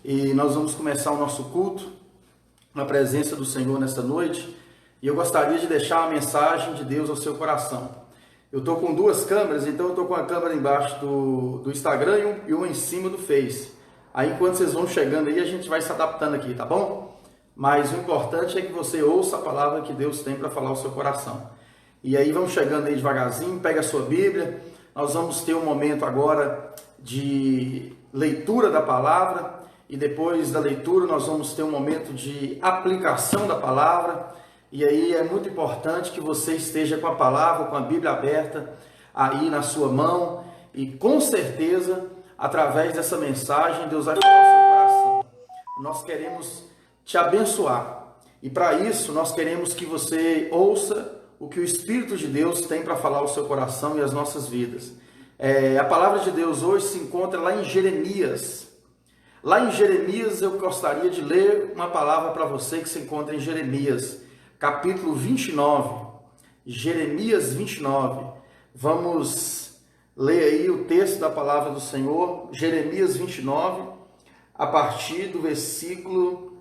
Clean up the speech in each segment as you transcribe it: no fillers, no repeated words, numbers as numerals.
e nós vamos começar o nosso culto na presença do Senhor nesta noite. E eu gostaria de deixar a mensagem de Deus ao seu coração. Eu estou com duas câmeras, então eu estou com a câmera embaixo do Instagram e uma em cima do Face. Aí enquanto vocês vão chegando aí, a gente vai se adaptando aqui, tá bom? Mas o importante é que você ouça a palavra que Deus tem para falar ao seu coração. E aí vamos chegando aí devagarzinho, pega a sua Bíblia. Nós vamos ter um momento agora de leitura da palavra. E depois da leitura nós vamos ter um momento de aplicação da palavra. E aí é muito importante que você esteja com a palavra, com a Bíblia aberta aí na sua mão. E com certeza, através dessa mensagem, Deus vai falar ao seu coração. Nós queremos te abençoar. E para isso, nós queremos que você ouça o que o Espírito de Deus tem para falar ao seu coração e às nossas vidas. A palavra de Deus hoje se encontra lá em Jeremias. Lá em Jeremias, eu gostaria de ler uma palavra para você que se encontra em Jeremias, capítulo 29. Jeremias 29. Vamos ler aí o texto da palavra do Senhor, Jeremias 29, a partir do versículo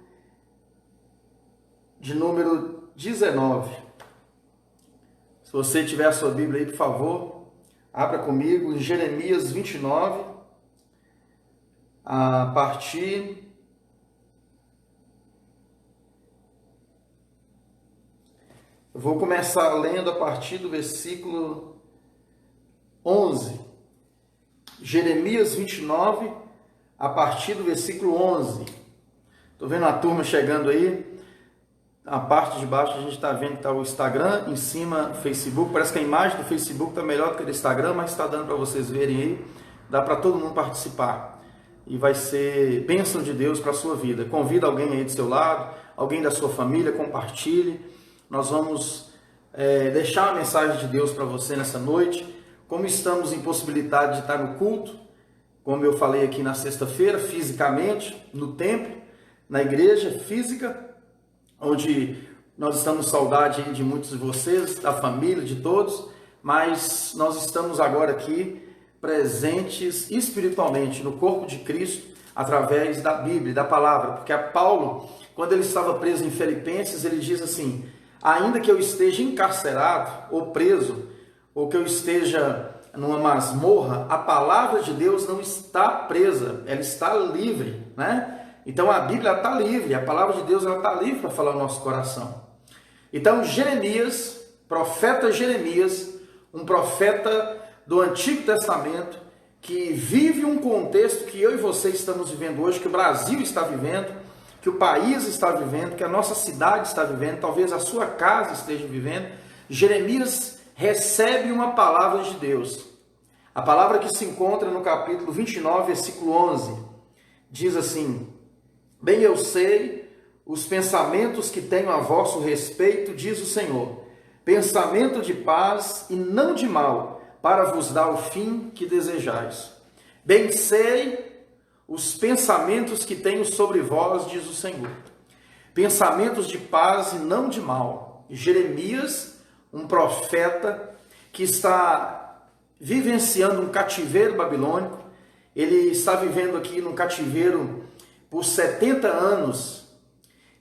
de número 19. Se você tiver a sua Bíblia aí, por favor, abra comigo em Jeremias 29, a partir eu vou começar lendo a partir do versículo 11. Jeremias 29, a partir do versículo 11. Estou vendo a turma chegando aí. A parte de baixo a gente está vendo que está o Instagram, em cima o Facebook. Parece que a imagem do Facebook está melhor do que a do Instagram, mas está dando para vocês verem aí. Dá para todo mundo participar. E vai ser bênção de Deus para a sua vida. Convida alguém aí do seu lado, alguém da sua família, compartilhe. Nós vamos deixar a mensagem de Deus para você nessa noite. Como estamos em possibilidade de estar no culto, como eu falei aqui na sexta-feira, fisicamente, no templo, na igreja física, onde nós estamos saudade de muitos de vocês, da família, de todos, mas nós estamos agora aqui presentes espiritualmente no corpo de Cristo, através da Bíblia, da palavra, porque Paulo, quando ele estava preso em Filipenses, ele diz assim: ainda que eu esteja encarcerado ou preso, ou que eu esteja numa masmorra, a palavra de Deus não está presa, ela está livre, né? Então a Bíblia está livre, a palavra de Deus está livre para falar o nosso coração. Então Jeremias, profeta Jeremias, um profeta do Antigo Testamento, que vive um contexto que eu e você estamos vivendo hoje, que o Brasil está vivendo, que o país está vivendo, que a nossa cidade está vivendo, talvez a sua casa esteja vivendo. Jeremias recebe uma palavra de Deus. A palavra que se encontra no capítulo 29, versículo 11, diz assim: bem eu sei os pensamentos que tenho a vosso respeito, diz o Senhor, pensamento de paz e não de mal, para vos dar o fim que desejais. Bem sei os pensamentos que tenho sobre vós, diz o Senhor, pensamentos de paz e não de mal. Jeremias, um profeta que está vivenciando um cativeiro babilônico, ele está vivendo aqui num cativeiro por 70 anos,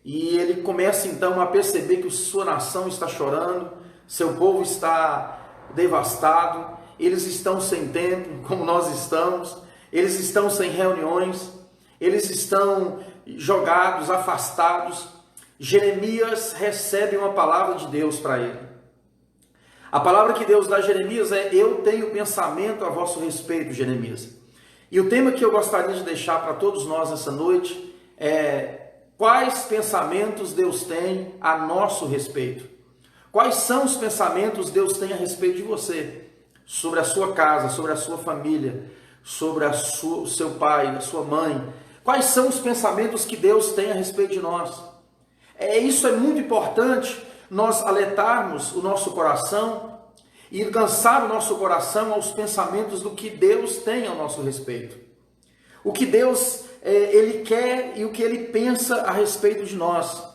e ele começa então a perceber que sua nação está chorando, seu povo está devastado, eles estão sem templo, como nós estamos, eles estão sem reuniões, eles estão jogados, afastados. Jeremias recebe uma palavra de Deus para ele. A palavra que Deus dá a Jeremias é: eu tenho pensamento a vosso respeito, Jeremias. E o tema que eu gostaria de deixar para todos nós nessa noite é: quais pensamentos Deus tem a nosso respeito? Quais são os pensamentos que Deus tem a respeito de você? Sobre a sua casa, sobre a sua família, sobre o seu pai, a sua mãe. Quais são os pensamentos que Deus tem a respeito de nós? Isso é muito importante, nós alertarmos o nosso coração e lançar o nosso coração aos pensamentos do que Deus tem ao nosso respeito. O que Deus Ele quer e o que Ele pensa a respeito de nós.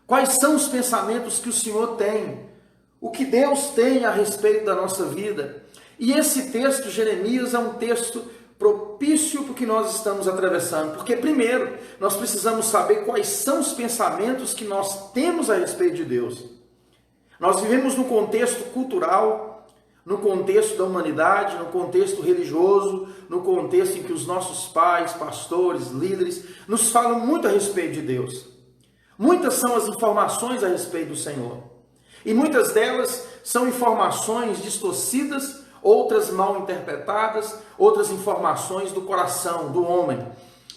Quais são os pensamentos que o Senhor tem? O que Deus tem a respeito da nossa vida? E esse texto, Jeremias, é um texto propício para o que nós estamos atravessando. Porque, primeiro, nós precisamos saber quais são os pensamentos que nós temos a respeito de Deus. Nós vivemos no contexto cultural, no contexto da humanidade, no contexto religioso, no contexto em que os nossos pais, pastores, líderes, nos falam muito a respeito de Deus. Muitas são as informações a respeito do Senhor. E muitas delas são informações distorcidas, outras mal interpretadas, outras informações do coração do homem.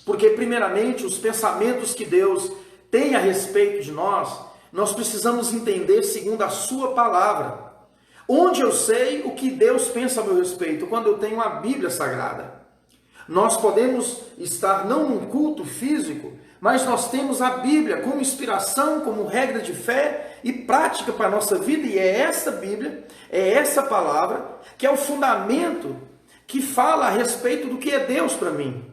Porque, primeiramente, os pensamentos que Deus tem a respeito de nós precisamos entender segundo a sua palavra. Onde eu sei o que Deus pensa a meu respeito? Quando eu tenho a Bíblia Sagrada. Nós podemos estar não num culto físico, mas nós temos a Bíblia como inspiração, como regra de fé e prática para a nossa vida, e é essa Bíblia, é essa palavra, que é o fundamento que fala a respeito do que é Deus para mim.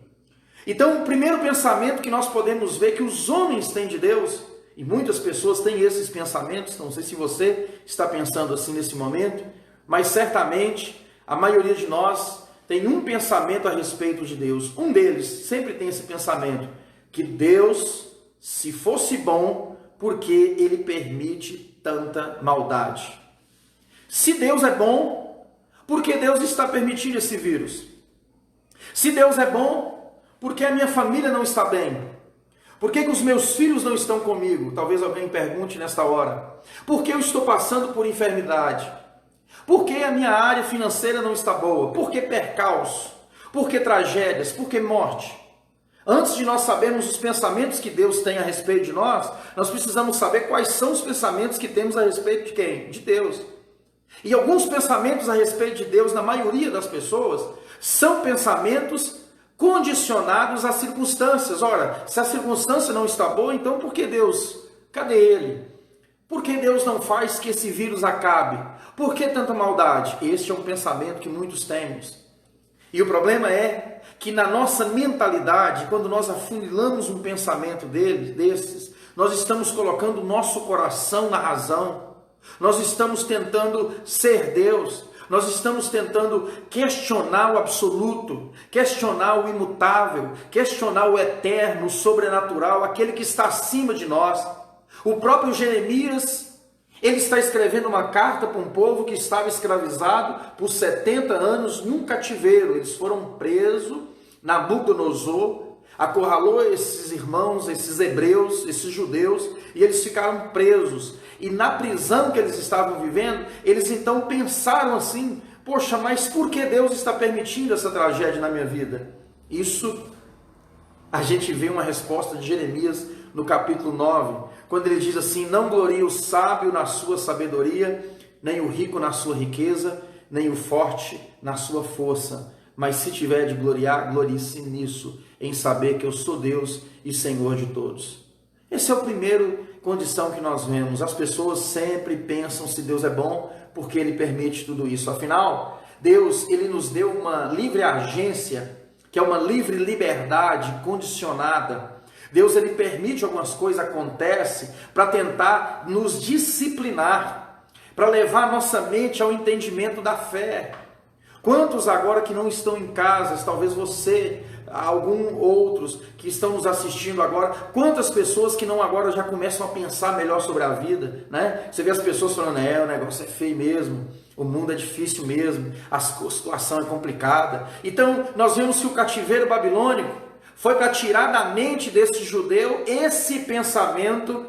Então, o primeiro pensamento que nós podemos ver que os homens têm de Deus, e muitas pessoas têm esses pensamentos, não sei se você está pensando assim nesse momento, mas certamente a maioria de nós tem um pensamento a respeito de Deus. Um deles sempre tem esse pensamento, que Deus, se fosse bom, porque Ele permite tanta maldade. Se Deus é bom, por que Deus está permitindo esse vírus? Se Deus é bom, por que a minha família não está bem? Por que os meus filhos não estão comigo? Talvez alguém pergunte nesta hora. Por que eu estou passando por enfermidade? Por que a minha área financeira não está boa? Por que percalço? Por que tragédias? Por que morte? Antes de nós sabermos os pensamentos que Deus tem a respeito de nós precisamos saber quais são os pensamentos que temos a respeito de quem? De Deus. E alguns pensamentos a respeito de Deus, na maioria das pessoas, são pensamentos condicionados às circunstâncias. Ora, se a circunstância não está boa, então por que Deus? Cadê Ele? Por que Deus não faz que esse vírus acabe? Por que tanta maldade? Este é um pensamento que muitos temos. E o problema é que na nossa mentalidade, quando nós afunilamos um pensamento desses, nós estamos colocando o nosso coração na razão. Nós estamos tentando ser Deus. Nós estamos tentando questionar o absoluto, questionar o imutável, questionar o eterno, o sobrenatural, aquele que está acima de nós. O próprio Jeremias, ele está escrevendo uma carta para um povo que estava escravizado por 70 anos num cativeiro. Eles foram presos, Nabucodonosor acorralou esses irmãos, esses hebreus, esses judeus, e eles ficaram presos. E na prisão que eles estavam vivendo, eles então pensaram assim, poxa, mas por que Deus está permitindo essa tragédia na minha vida? Isso, a gente vê uma resposta de Jeremias no capítulo 9, quando ele diz assim, não glorie o sábio na sua sabedoria, nem o rico na sua riqueza, nem o forte na sua força, mas se tiver de gloriar, glorie-se nisso, em saber que eu sou Deus e Senhor de todos. Esse é o primeiro condição que nós vemos. As pessoas sempre pensam se Deus é bom porque Ele permite tudo isso. Afinal, Deus, Ele nos deu uma livre agência, que é uma livre liberdade condicionada. Deus, Ele permite algumas coisas acontecem para tentar nos disciplinar, para levar nossa mente ao entendimento da fé. Quantos agora que não estão em casa, talvez você, alguns outros que estão nos assistindo agora, quantas pessoas que não agora já começam a pensar melhor sobre a vida, né? Você vê as pessoas falando, o negócio é feio mesmo, o mundo é difícil mesmo, a situação é complicada. Então, nós vemos que o cativeiro babilônico foi para tirar da mente desse judeu esse pensamento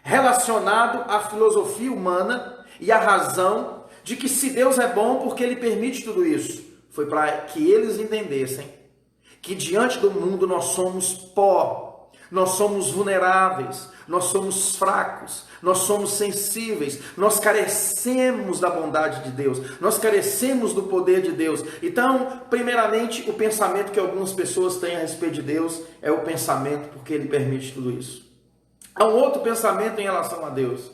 relacionado à filosofia humana e à razão de que se Deus é bom porque Ele permite tudo isso. Foi para que eles entendessem que diante do mundo nós somos pó, nós somos vulneráveis, nós somos fracos, nós somos sensíveis, nós carecemos da bondade de Deus, nós carecemos do poder de Deus. Então, primeiramente, o pensamento que algumas pessoas têm a respeito de Deus é o pensamento porque Ele permite tudo isso. Há um outro pensamento em relação a Deus.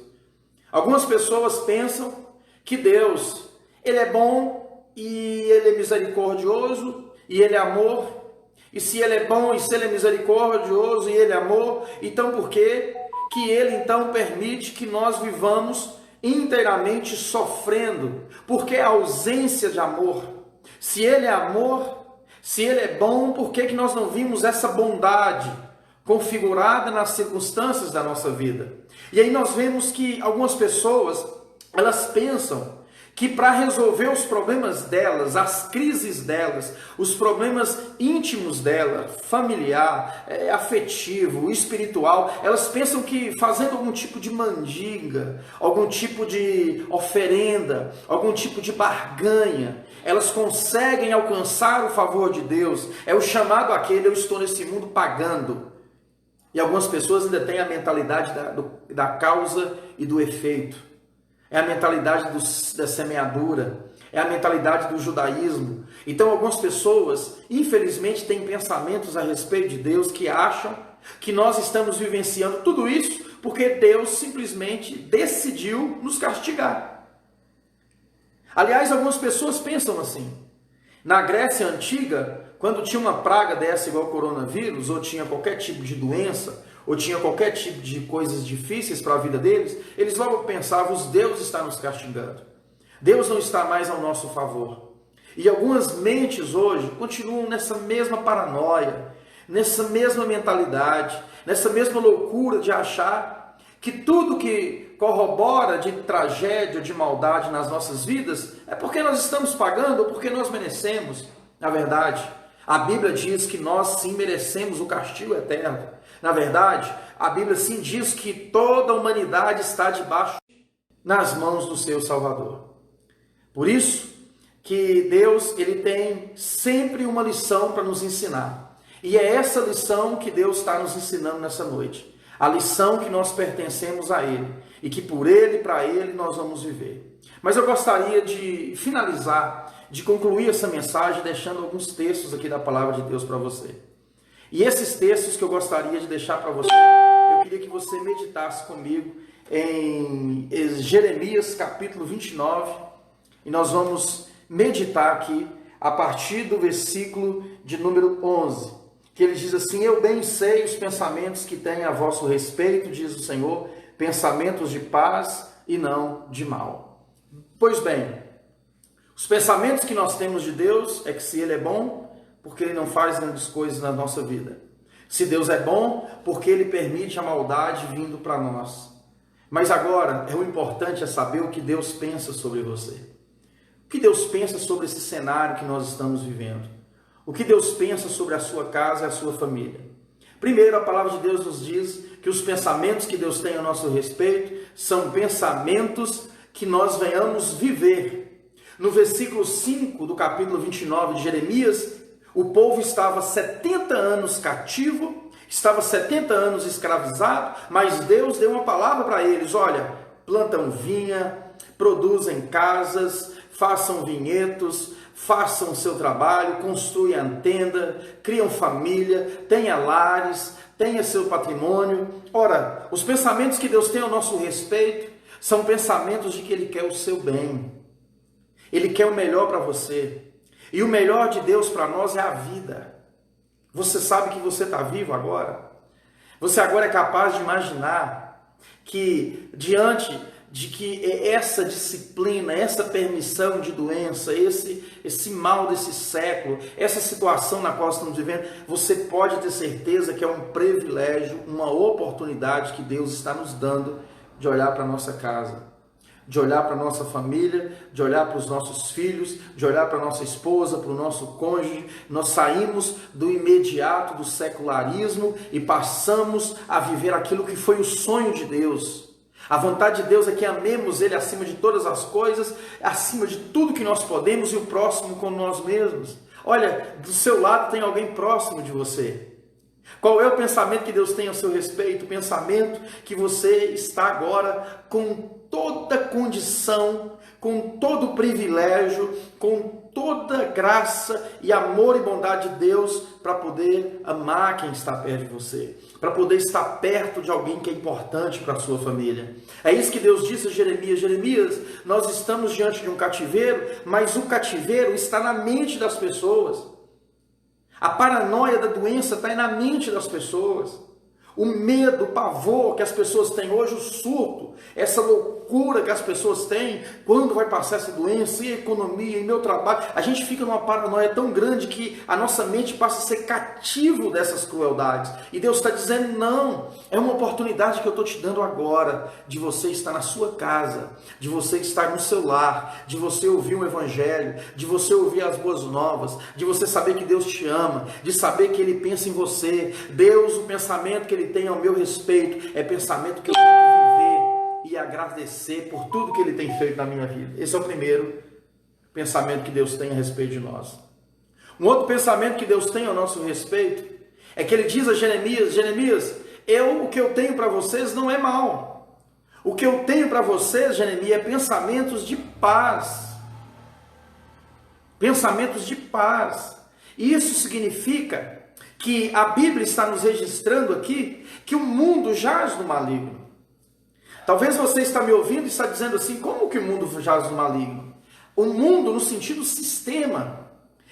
Algumas pessoas pensam que Deus, Ele é bom e Ele é misericordioso e Ele é amor. E se Ele é bom e se Ele é misericordioso e Ele é amor, então por que Ele então permite que nós vivamos inteiramente sofrendo? Porque a ausência de amor. Se Ele é amor, Se Ele é bom, por que nós não vimos essa bondade configurada nas circunstâncias da nossa vida? E aí nós vemos que algumas pessoas, elas pensam que para resolver os problemas delas, as crises delas, os problemas íntimos dela, familiar, afetivo, espiritual, elas pensam que fazendo algum tipo de mandinga, algum tipo de oferenda, algum tipo de barganha, elas conseguem alcançar o favor de Deus. É o chamado aquele: eu estou nesse mundo pagando. E algumas pessoas ainda têm a mentalidade da causa e do efeito. É a mentalidade da semeadura, é a mentalidade do judaísmo. Então algumas pessoas, infelizmente, têm pensamentos a respeito de Deus que acham que nós estamos vivenciando tudo isso porque Deus simplesmente decidiu nos castigar. Aliás, algumas pessoas pensam assim. Na Grécia Antiga, quando tinha uma praga dessa igual ao coronavírus, ou tinha qualquer tipo de doença, ou tinha qualquer tipo de coisas difíceis para a vida deles, eles logo pensavam: Deus está nos castigando. Deus não está mais ao nosso favor. E algumas mentes hoje continuam nessa mesma paranoia, nessa mesma mentalidade, nessa mesma loucura de achar que tudo que corrobora de tragédia, de maldade nas nossas vidas é porque nós estamos pagando ou porque nós merecemos. Na verdade, a Bíblia diz que nós sim merecemos o castigo eterno. Na verdade, a Bíblia sim diz que toda a humanidade está debaixo nas mãos do seu Salvador. Por isso que Deus, ele tem sempre uma lição para nos ensinar. E é essa lição que Deus está nos ensinando nessa noite. A lição que nós pertencemos a Ele e que por Ele e para Ele nós vamos viver. Mas eu gostaria de finalizar, de concluir essa mensagem deixando alguns textos aqui da palavra de Deus para você. E esses textos que eu gostaria de deixar para você, eu queria que você meditasse comigo em Jeremias capítulo 29, e nós vamos meditar aqui a partir do versículo de número 11, que ele diz assim: eu bem sei os pensamentos que tenho a vosso respeito, diz o Senhor, pensamentos de paz e não de mal. Pois bem, os pensamentos que nós temos de Deus é que se Ele é bom, porque Ele não faz grandes coisas na nossa vida. Se Deus é bom, porque Ele permite a maldade vindo para nós. Mas agora, o importante é saber o que Deus pensa sobre você. O que Deus pensa sobre esse cenário que nós estamos vivendo. O que Deus pensa sobre a sua casa e a sua família. Primeiro, a palavra de Deus nos diz que os pensamentos que Deus tem a nosso respeito são pensamentos que nós venhamos viver. No versículo 5 do capítulo 29 de Jeremias, o povo estava 70 anos cativo, estava 70 anos escravizado, mas Deus deu uma palavra para eles: olha, plantam vinha, produzem casas, façam vinhedos, façam o seu trabalho, construam a tenda, criam família, tenha lares, tenha seu patrimônio. Ora, os pensamentos que Deus tem ao nosso respeito são pensamentos de que Ele quer o seu bem. Ele quer o melhor para você. E o melhor de Deus para nós é a vida. Você sabe que você está vivo agora? Você agora é capaz de imaginar que diante de que essa disciplina, essa permissão de doença, esse mal desse século, essa situação na qual estamos vivendo, você pode ter certeza que é um privilégio, uma oportunidade que Deus está nos dando de olhar para a nossa casa, de olhar para a nossa família, de olhar para os nossos filhos, de olhar para a nossa esposa, para o nosso cônjuge. Nós saímos do imediato, do secularismo e passamos a viver aquilo que foi o sonho de Deus. A vontade de Deus é que amemos Ele acima de todas as coisas, acima de tudo que nós podemos, e o próximo como nós mesmos. Olha, do seu lado tem alguém próximo de você. Qual é o pensamento que Deus tem a seu respeito? O pensamento que você está agora com toda condição, com todo privilégio, com toda graça e amor e bondade de Deus para poder amar quem está perto de você, para poder estar perto de alguém que é importante para a sua família. É isso que Deus disse a Jeremias: Jeremias, nós estamos diante de um cativeiro, mas o cativeiro está na mente das pessoas. A paranoia da doença está na mente das pessoas. O medo, o pavor que as pessoas têm hoje, o surto, essa loucura que as pessoas têm, quando vai passar essa doença, e a economia, e meu trabalho, a gente fica numa paranoia tão grande que a nossa mente passa a ser cativo dessas crueldades. E Deus está dizendo, não, é uma oportunidade que eu estou te dando agora, de você estar na sua casa, de você estar no seu lar, de você ouvir o Evangelho, de você ouvir as boas novas, de você saber que Deus te ama, de saber que Ele pensa em você. Deus, o pensamento que Ele tem ao meu respeito, é pensamento que eu tenho que viver e agradecer por tudo que Ele tem feito na minha vida. Esse é o primeiro pensamento que Deus tem a respeito de nós. Um outro pensamento que Deus tem ao nosso respeito é que Ele diz a Jeremias, Jeremias, o que eu tenho para vocês não é mal. O que eu tenho para vocês, Jeremias, é pensamentos de paz. Pensamentos de paz. E isso significa que a Bíblia está nos registrando aqui que o mundo jaz no maligno. Talvez você está me ouvindo e está dizendo assim, como que o mundo jaz no maligno? O mundo no sentido sistema,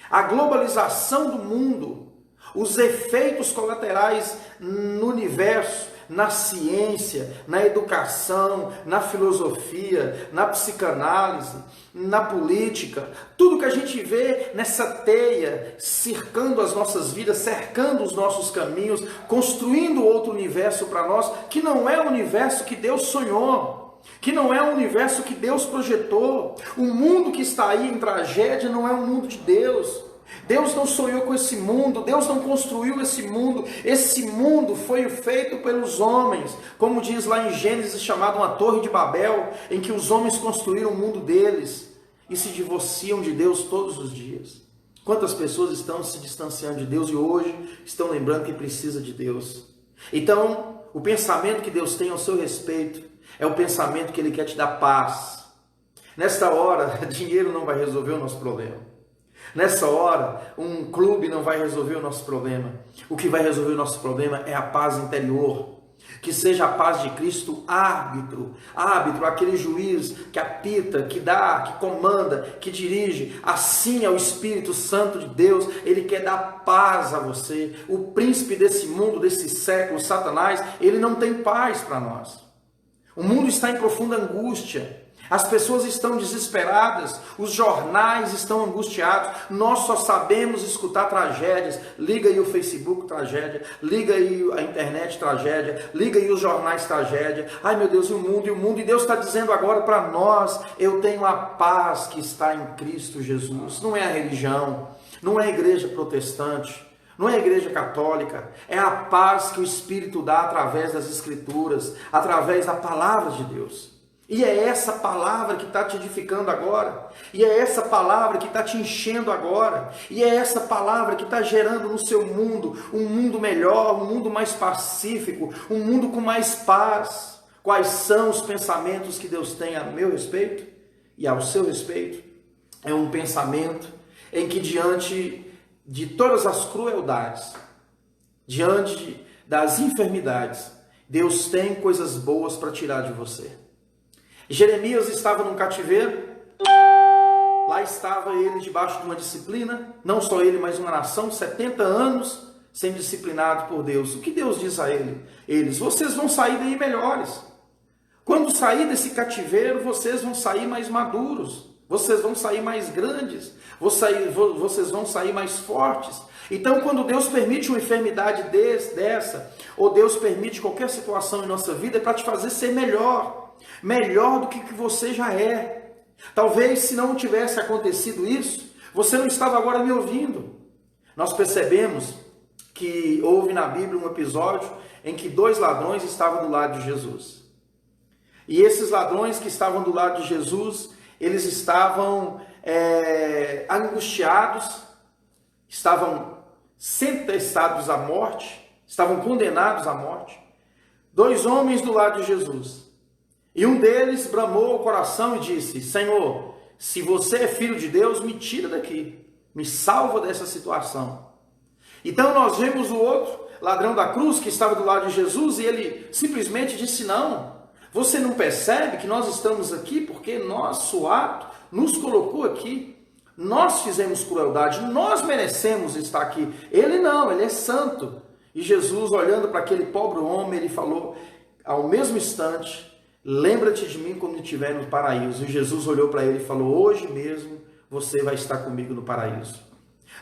a globalização do mundo, os efeitos colaterais no universo, na ciência, na educação, na filosofia, na psicanálise, na política, tudo que a gente vê nessa teia cercando as nossas vidas, cercando os nossos caminhos, construindo outro universo para nós, que não é o universo que Deus sonhou, que não é o universo que Deus projetou. O mundo que está aí em tragédia não é o mundo de Deus. Deus não sonhou com esse mundo, Deus não construiu esse mundo foi feito pelos homens, como diz lá em Gênesis, chamado uma torre de Babel, em que os homens construíram o mundo deles e se divorciam de Deus todos os dias. Quantas pessoas estão se distanciando de Deus e hoje estão lembrando que precisa de Deus? Então, o pensamento que Deus tem ao seu respeito é o pensamento que Ele quer te dar paz. Nesta hora, dinheiro não vai resolver o nosso problema. Nessa hora, um clube não vai resolver o nosso problema. O que vai resolver o nosso problema é a paz interior. Que seja a paz de Cristo árbitro, aquele juiz que apita, que dá, que comanda, que dirige. Assim é o Espírito Santo de Deus, Ele quer dar paz a você. O príncipe desse mundo, desse século, Satanás, ele não tem paz para nós. O mundo está em profunda angústia. As pessoas estão desesperadas, os jornais estão angustiados, nós só sabemos escutar tragédias. Liga aí o Facebook, tragédia, liga aí a internet, tragédia, liga aí os jornais, tragédia. Ai meu Deus, e o mundo, e Deus está dizendo agora para nós, eu tenho a paz que está em Cristo Jesus. Não é a religião, não é a igreja protestante, não é a igreja católica, é a paz que o Espírito dá através das Escrituras, através da palavra de Deus. E é essa palavra que está te edificando agora. E é essa palavra que está te enchendo agora. E é essa palavra que está gerando no seu mundo um mundo melhor, um mundo mais pacífico, um mundo com mais paz. Quais são os pensamentos que Deus tem a meu respeito e ao seu respeito? É um pensamento em que diante de todas as crueldades, diante das enfermidades, Deus tem coisas boas para tirar de você. Jeremias estava num cativeiro, lá estava ele debaixo de uma disciplina, não só ele, mas uma nação, 70 anos sendo disciplinado por Deus. O que Deus diz a eles? Vocês vão sair daí melhores. Quando sair desse cativeiro, vocês vão sair mais maduros, vocês vão sair mais grandes, vocês vão sair mais fortes. Então, quando Deus permite uma enfermidade dessa, ou Deus permite qualquer situação em nossa vida, é para te fazer ser melhor do que você já é. Talvez se não tivesse acontecido isso, você não estava agora me ouvindo. Nós percebemos que houve na Bíblia um episódio em que 2 ladrões estavam do lado de Jesus. E esses ladrões que estavam do lado de Jesus, eles estavam angustiados, estavam sentenciados à morte, estavam condenados à morte. 2 homens do lado de Jesus. E um deles bramou o coração e disse: Senhor, se você é filho de Deus, me tira daqui, me salva dessa situação. Então nós vemos o outro ladrão da cruz que estava do lado de Jesus e ele simplesmente disse: não, você não percebe que nós estamos aqui porque nosso ato nos colocou aqui, nós fizemos crueldade, nós merecemos estar aqui. Ele não, ele é santo. E Jesus, olhando para aquele pobre homem, ele falou, ao mesmo instante, lembra-te de mim quando estiver no paraíso. E Jesus olhou para ele e falou, hoje mesmo você vai estar comigo no paraíso.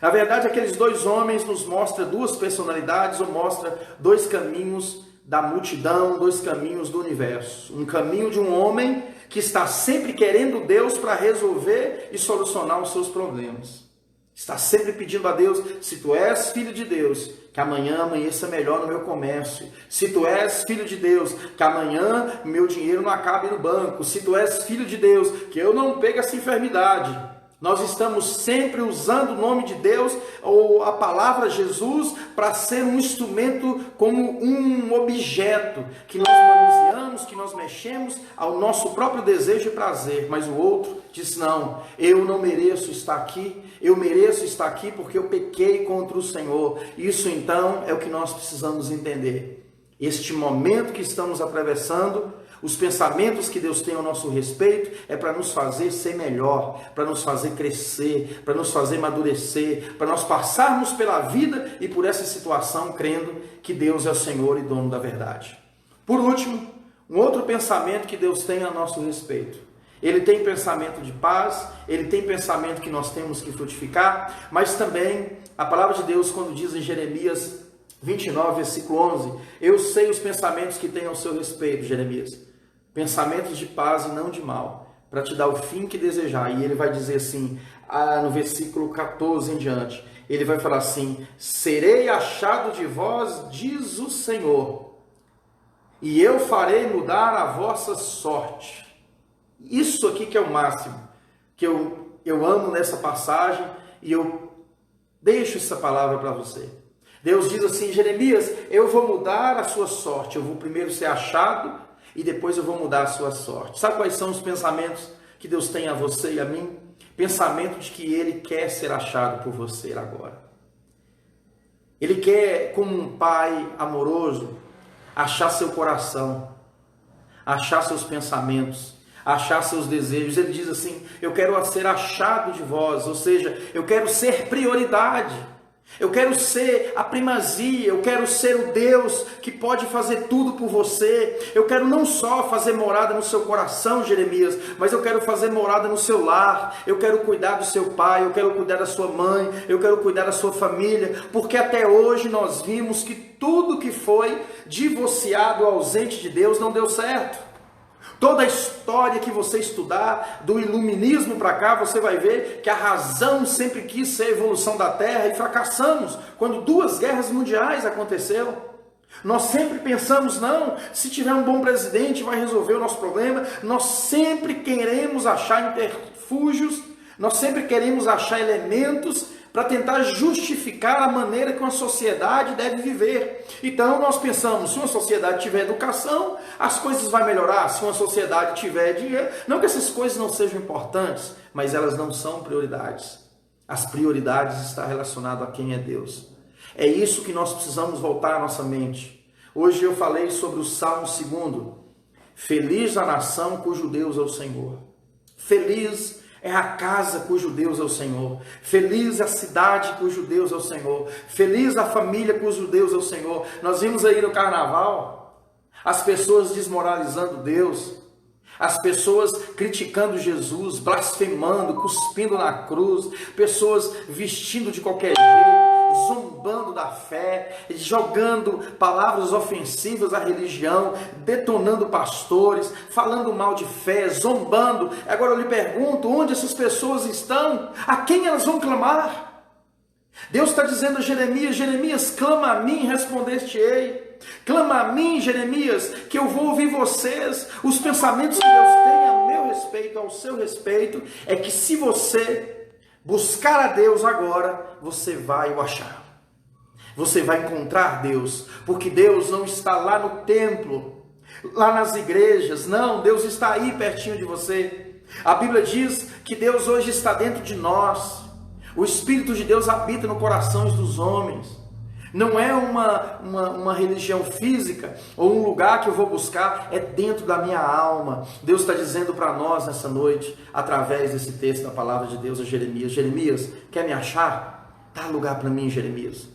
Na verdade, aqueles dois homens nos mostram duas personalidades, ou mostra dois caminhos da multidão, dois caminhos do universo. Um caminho de um homem que está sempre querendo Deus para resolver e solucionar os seus problemas. Está sempre pedindo a Deus, se tu és filho de Deus, que amanhã amanheça melhor no meu comércio. Se tu és filho de Deus, que amanhã meu dinheiro não acabe no banco. Se tu és filho de Deus, que eu não pegue essa enfermidade. Nós estamos sempre usando o nome de Deus ou a palavra Jesus para ser um instrumento, como um objeto que nós manuseamos, que nós mexemos ao nosso próprio desejo e prazer. Mas o outro diz, não, eu não mereço estar aqui, eu mereço estar aqui porque eu pequei contra o Senhor. Isso então é o que nós precisamos entender. Este momento que estamos atravessando, os pensamentos que Deus tem ao nosso respeito é para nos fazer ser melhor, para nos fazer crescer, para nos fazer amadurecer, para nós passarmos pela vida e por essa situação crendo que Deus é o Senhor e dono da verdade. Por último, um outro pensamento que Deus tem a nosso respeito. Ele tem pensamento de paz, ele tem pensamento que nós temos que frutificar, mas também a palavra de Deus, quando diz em Jeremias 29, versículo 11, eu sei os pensamentos que tenho ao seu respeito, Jeremias, pensamentos de paz e não de mal, para te dar o fim que desejar. E ele vai dizer assim, no versículo 14 em diante, ele vai falar assim, serei achado de vós, diz o Senhor, e eu farei mudar a vossa sorte. Isso aqui que é o máximo, que eu amo nessa passagem, e eu deixo essa palavra para você. Deus diz assim, Jeremias, eu vou mudar a sua sorte, eu vou primeiro ser achado, e depois eu vou mudar a sua sorte. Sabe quais são os pensamentos que Deus tem a você e a mim? Pensamento de que Ele quer ser achado por você agora. Ele quer, como um pai amoroso, achar seu coração, achar seus pensamentos, achar seus desejos. Ele diz assim, eu quero ser achado de vós, ou seja, eu quero ser prioridade. Eu quero ser a primazia, eu quero ser o Deus que pode fazer tudo por você. Eu quero não só fazer morada no seu coração, Jeremias, mas eu quero fazer morada no seu lar. Eu quero cuidar do seu pai, eu quero cuidar da sua mãe, eu quero cuidar da sua família, porque até hoje nós vimos que tudo que foi divorciado, ausente de Deus, não deu certo. Toda a história que você estudar, do iluminismo para cá, você vai ver que a razão sempre quis ser a evolução da Terra e fracassamos quando 2 guerras mundiais aconteceram. Nós sempre pensamos, não, se tiver um bom presidente vai resolver o nosso problema. Nós sempre queremos achar interfúgios, nós sempre queremos achar elementos para tentar justificar a maneira que uma sociedade deve viver. Então nós pensamos, se uma sociedade tiver educação, as coisas vão melhorar. Se uma sociedade tiver dinheiro, não que essas coisas não sejam importantes, mas elas não são prioridades. As prioridades estão relacionadas a quem é Deus. É isso que nós precisamos voltar à nossa mente. Hoje eu falei sobre o Salmo 2. Feliz a nação cujo Deus é o Senhor. Feliz é a casa cujo Deus é o Senhor. Feliz a cidade cujo Deus é o Senhor. Feliz a família cujo Deus é o Senhor. Nós vimos aí no carnaval as pessoas desmoralizando Deus, as pessoas criticando Jesus, blasfemando, cuspindo na cruz, pessoas vestindo de qualquer jeito, zombando da fé, jogando palavras ofensivas à religião, detonando pastores, falando mal de fé, zombando. Agora eu lhe pergunto, onde essas pessoas estão? A quem elas vão clamar? Deus está dizendo a Jeremias, Jeremias, clama a mim, respondeste-ei. Clama a mim, Jeremias, que eu vou ouvir vocês. Os pensamentos que Deus tem a meu respeito, ao seu respeito, é que se você buscar a Deus agora, você vai o achar. Você vai encontrar Deus, porque Deus não está lá no templo, lá nas igrejas, não, Deus está aí pertinho de você. A Bíblia diz que Deus hoje está dentro de nós. O Espírito de Deus habita no coração dos homens. Não é uma religião física ou um lugar que eu vou buscar, é dentro da minha alma. Deus está dizendo para nós nessa noite, através desse texto da palavra de Deus a Jeremias. Jeremias, quer me achar? Dá lugar para mim, Jeremias.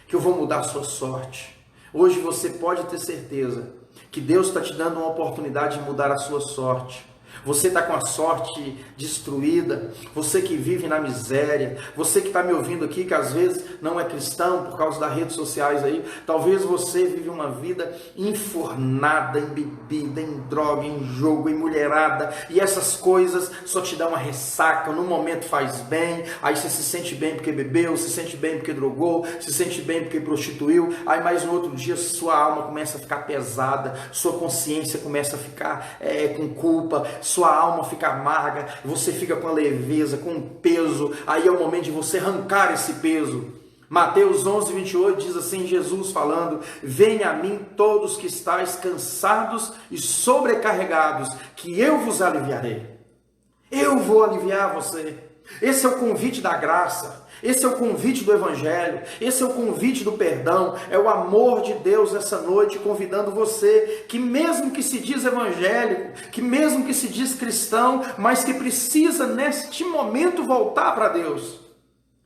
que eu vou mudar a sua sorte. Hoje você pode ter certeza que Deus está te dando uma oportunidade de mudar a sua sorte. Você está com a sorte destruída, você que vive na miséria, você que está me ouvindo aqui, que às vezes não é cristão por causa das redes sociais aí, talvez você vive uma vida enfornada em bebida, em droga, em jogo, em mulherada, e essas coisas só te dão uma ressaca, num momento faz bem, aí você se sente bem porque bebeu, se sente bem porque drogou, se sente bem porque prostituiu, aí mais no outro dia sua alma começa a ficar pesada, sua consciência começa a ficar com culpa, sua alma fica amarga, você fica com a leveza, com o peso, aí é o momento de você arrancar esse peso. Mateus 11, 28 diz assim, Jesus falando, venha a mim todos que estáis cansados e sobrecarregados, que eu vos aliviarei. Eu vou aliviar você. Esse é o convite da graça. Esse é o convite do Evangelho, esse é o convite do perdão, é o amor de Deus nessa noite convidando você, que mesmo que se diz evangélico, que mesmo que se diz cristão, mas que precisa neste momento voltar para Deus,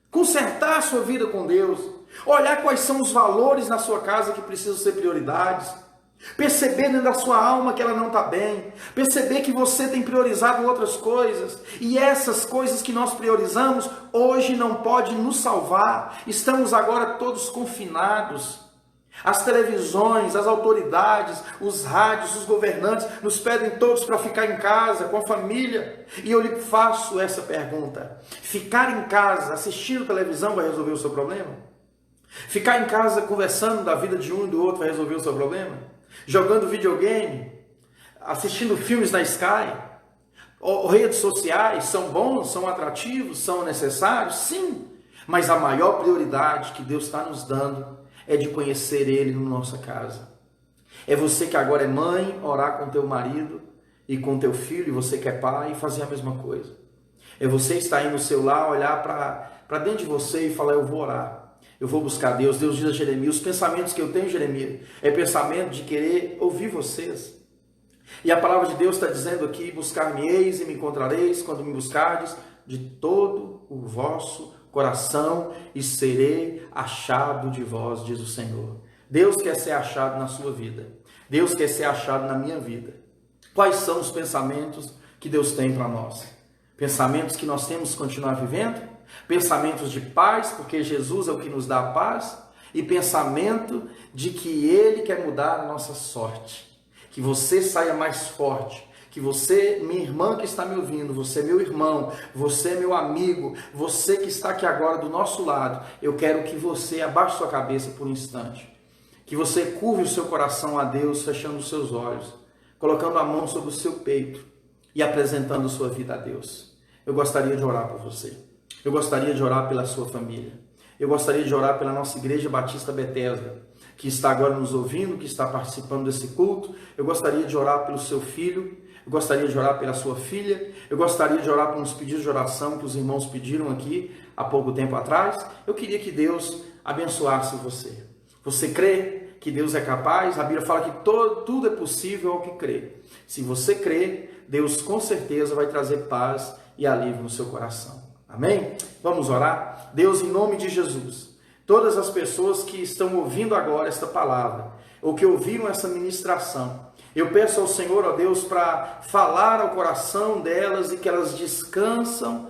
consertar a sua vida com Deus, olhar quais são os valores na sua casa que precisam ser prioridades, perceber dentro da sua alma que ela não está bem, perceber que você tem priorizado outras coisas, e essas coisas que nós priorizamos, hoje não pode nos salvar, estamos agora todos confinados, as televisões, as autoridades, os rádios, os governantes, nos pedem todos para ficar em casa, com a família, e eu lhe faço essa pergunta, ficar em casa, assistindo televisão vai resolver o seu problema? Ficar em casa conversando da vida de um e do outro vai resolver o seu problema? Jogando videogame, assistindo filmes na Sky, ou redes sociais, são bons, são atrativos, são necessários? Sim, mas a maior prioridade que Deus está nos dando é de conhecer Ele na nossa casa. É você que agora é mãe, orar com teu marido e com teu filho, e você que é pai, e fazer a mesma coisa. É você estar aí no seu lar, olhar para dentro de você e falar, eu vou orar. Eu vou buscar Deus. Deus diz a Jeremias, os pensamentos que eu tenho, Jeremias, é pensamento de querer ouvir vocês. E a palavra de Deus está dizendo aqui, buscar-me-eis e me encontrareis quando me buscardes de todo o vosso coração e serei achado de vós, diz o Senhor. Deus quer ser achado na sua vida. Deus quer ser achado na minha vida. Quais são os pensamentos que Deus tem para nós? Pensamentos que nós temos que continuar vivendo? Pensamentos de paz, porque Jesus é o que nos dá a paz, e pensamento de que Ele quer mudar a nossa sorte, que você saia mais forte, que você, minha irmã que está me ouvindo, você meu irmão, você meu amigo, você que está aqui agora do nosso lado, eu quero que você abaixe sua cabeça por um instante, que você curve o seu coração a Deus, fechando os seus olhos, colocando a mão sobre o seu peito e apresentando sua vida a Deus. Eu gostaria de orar por você. Eu gostaria de orar pela sua família. Eu gostaria de orar pela nossa Igreja Batista Betesda, que está agora nos ouvindo, que está participando desse culto. Eu gostaria de orar pelo seu filho. Eu gostaria de orar pela sua filha. Eu gostaria de orar por uns pedidos de oração que os irmãos pediram aqui há pouco tempo atrás. Eu queria que Deus abençoasse você. Você crê que Deus é capaz? A Bíblia fala que tudo é possível ao que crê. Se você crê, Deus com certeza vai trazer paz e alívio no seu coração. Amém? Vamos orar? Deus, em nome de Jesus, todas as pessoas que estão ouvindo agora esta palavra, ou que ouviram essa ministração, eu peço ao Senhor, ó Deus, para falar ao coração delas e que elas descansem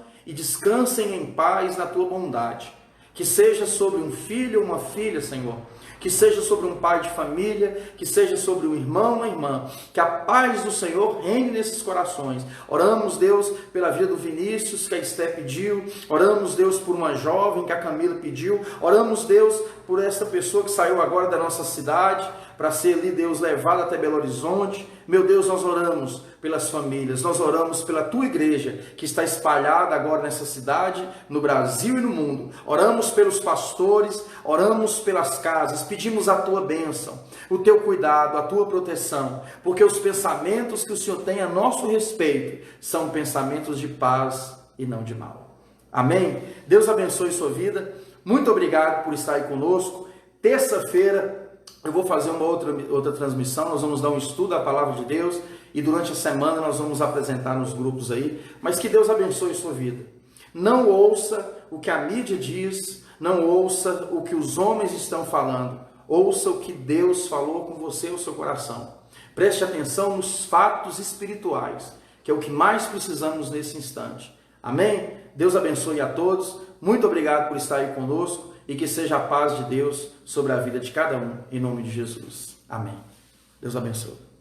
em paz na tua bondade. Que seja sobre um filho ou uma filha, Senhor, que seja sobre um pai de família, que seja sobre um irmão ou uma irmã, que a paz do Senhor reine nesses corações. Oramos, Deus, pela vida do Vinícius, que a Esté pediu, oramos, Deus, por uma jovem que a Camila pediu, oramos, Deus, por essa pessoa que saiu agora da nossa cidade, para ser ali, Deus, levada até Belo Horizonte. Meu Deus, nós oramos pelas famílias, nós oramos pela tua igreja, que está espalhada agora nessa cidade, no Brasil e no mundo. Oramos pelos pastores, oramos pelas casas, pedimos a tua bênção, o teu cuidado, a tua proteção, porque os pensamentos que o Senhor tem a nosso respeito são pensamentos de paz e não de mal. Amém? Deus abençoe sua vida. Muito obrigado por estar aí conosco. Terça-feira eu vou fazer uma outra transmissão, nós vamos dar um estudo da palavra de Deus e durante a semana nós vamos apresentar nos grupos aí, mas que Deus abençoe sua vida. Não ouça o que a mídia diz, Não ouça o que os homens estão falando. Ouça o que Deus falou com você no seu coração. Preste atenção nos fatos espirituais, que é o que mais precisamos nesse instante. Amém? Deus abençoe a todos. Muito obrigado por estar aí conosco e que seja a paz de Deus sobre a vida de cada um, em nome de Jesus. Amém. Deus abençoe.